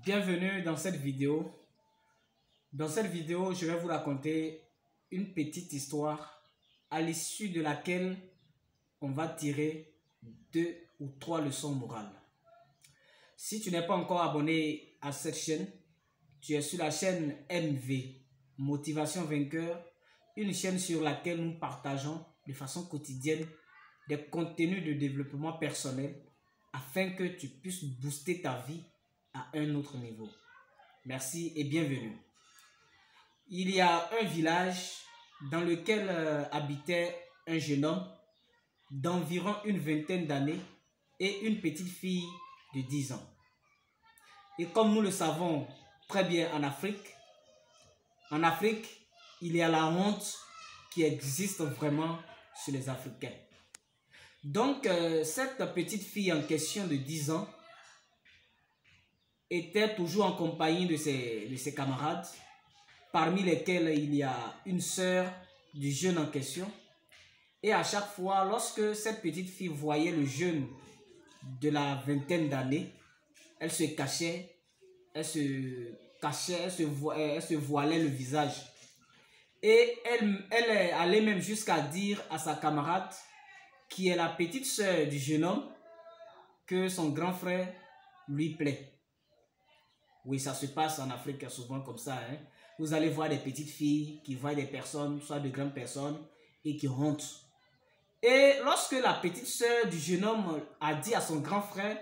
Bienvenue dans cette vidéo. Dans cette vidéo, je vais vous raconter une petite histoire à l'issue de laquelle on va tirer 2 ou 3 leçons morales. Si tu n'es pas encore abonné à cette chaîne, tu es sur la chaîne MV, Motivation Vainqueur, une chaîne sur laquelle nous partageons de façon quotidienne des contenus de développement personnel afin que tu puisses booster ta vie à un autre niveau. Merci et bienvenue. Il y a un village dans lequel habitait un jeune homme d'environ une vingtaine d'années et une petite fille de 10 ans. Et comme nous le savons très bien en Afrique, il y a la honte qui existe vraiment chez les Africains. Donc, cette petite fille en question de 10 ans était toujours en compagnie de ses camarades, parmi lesquels il y a une sœur du jeune en question. Et à chaque fois, lorsque cette petite fille voyait le jeune de la vingtaine d'années, elle se cachait, elle se voilait le visage. Et elle allait même jusqu'à dire à sa camarade, qui est la petite sœur du jeune homme, que son grand frère lui plaît. Oui, ça se passe en Afrique souvent comme ça. Vous allez voir des petites filles qui voient des personnes, soit de grandes personnes, et qui hontent. Et lorsque la petite sœur du jeune homme a dit à son grand frère,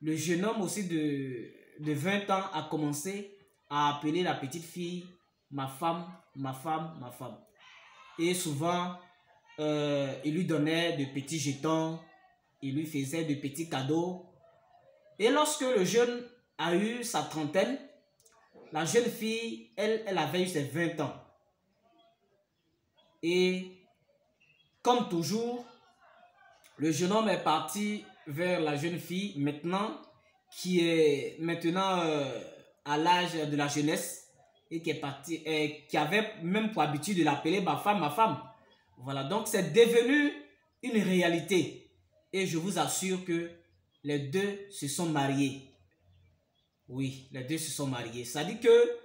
le jeune homme aussi de 20 ans a commencé à appeler la petite fille ma femme, ma femme, ma femme. Et souvent, il lui donnait de petits jetons, il lui faisait de petits cadeaux. Et lorsque le jeune a eu sa trentaine, la jeune fille, elle avait eu ses 20 ans. Et comme toujours, le jeune homme est parti vers la jeune fille maintenant, qui est maintenant à l'âge de la jeunesse et qui avait même pour habitude de l'appeler ma femme, ma femme. Voilà, donc c'est devenu une réalité. Et je vous assure que les deux se sont mariés. Oui, les deux se sont mariés. Ça dit que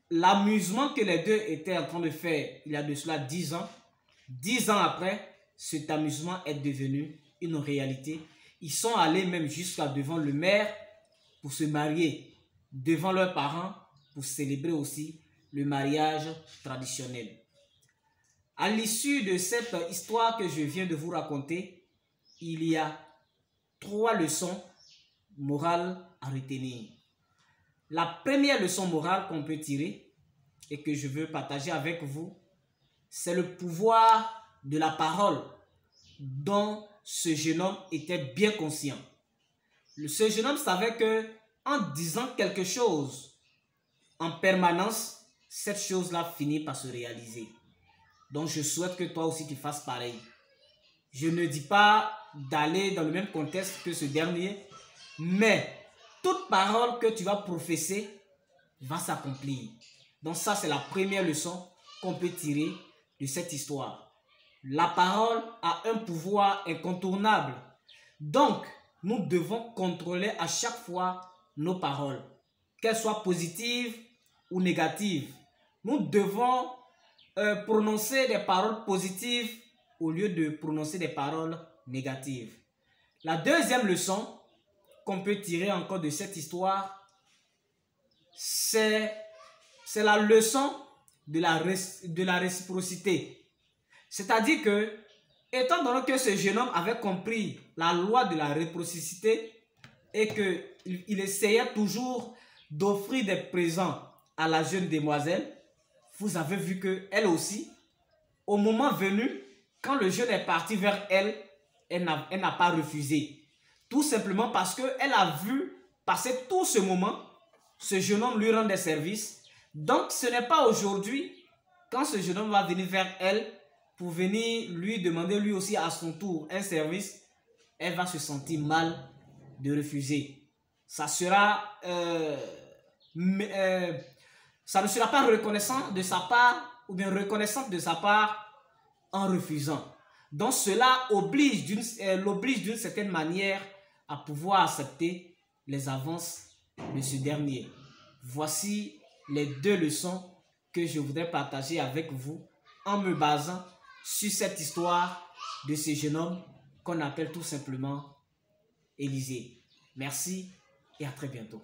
l'amusement que les deux étaient en train de faire il y a de cela 10 ans, 10 ans après, cet amusement est devenu une réalité. Ils sont allés même jusqu'à devant le maire pour se marier, devant leurs parents pour célébrer aussi le mariage traditionnel. À l'issue de cette histoire que je viens de vous raconter, il y a 3 leçons morales à retenir. La première leçon morale qu'on peut tirer et que je veux partager avec vous, c'est le pouvoir de la parole dont ce jeune homme était bien conscient. Ce jeune homme savait que en disant quelque chose en permanence, cette chose-là finit par se réaliser. Donc je souhaite que toi aussi tu fasses pareil. Je ne dis pas d'aller dans le même contexte que ce dernier, mais toute parole que tu vas professer va s'accomplir. Donc ça, c'est la première leçon qu'on peut tirer de cette histoire. La parole a un pouvoir incontournable. Donc, nous devons contrôler à chaque fois nos paroles, qu'elles soient positives ou négatives. Nous devons prononcer des paroles positives au lieu de prononcer des paroles négatives. La deuxième leçon qu'on peut tirer encore de cette histoire, c'est la leçon de la réciprocité. C'est-à-dire que, étant donné que ce jeune homme avait compris la loi de la réciprocité et qu'il essayait toujours d'offrir des présents à la jeune demoiselle, vous avez vu qu'elle aussi, au moment venu, quand le jeune est parti vers elle, elle n'a pas refusé. Tout simplement parce qu'elle a vu passer tout ce moment, ce jeune homme lui rend des services. Donc ce n'est pas aujourd'hui, quand ce jeune homme va venir vers elle, pour venir lui demander lui aussi à son tour un service, elle va se sentir mal de refuser. Ça ne sera pas reconnaissant de sa part ou bien reconnaissante de sa part en refusant. Donc cela l'oblige d'une certaine manière à pouvoir accepter les avances de ce dernier. Voici les 2 leçons que je voudrais partager avec vous en me basant sur cette histoire de ce jeune homme qu'on appelle tout simplement Élisée. Merci et à très bientôt.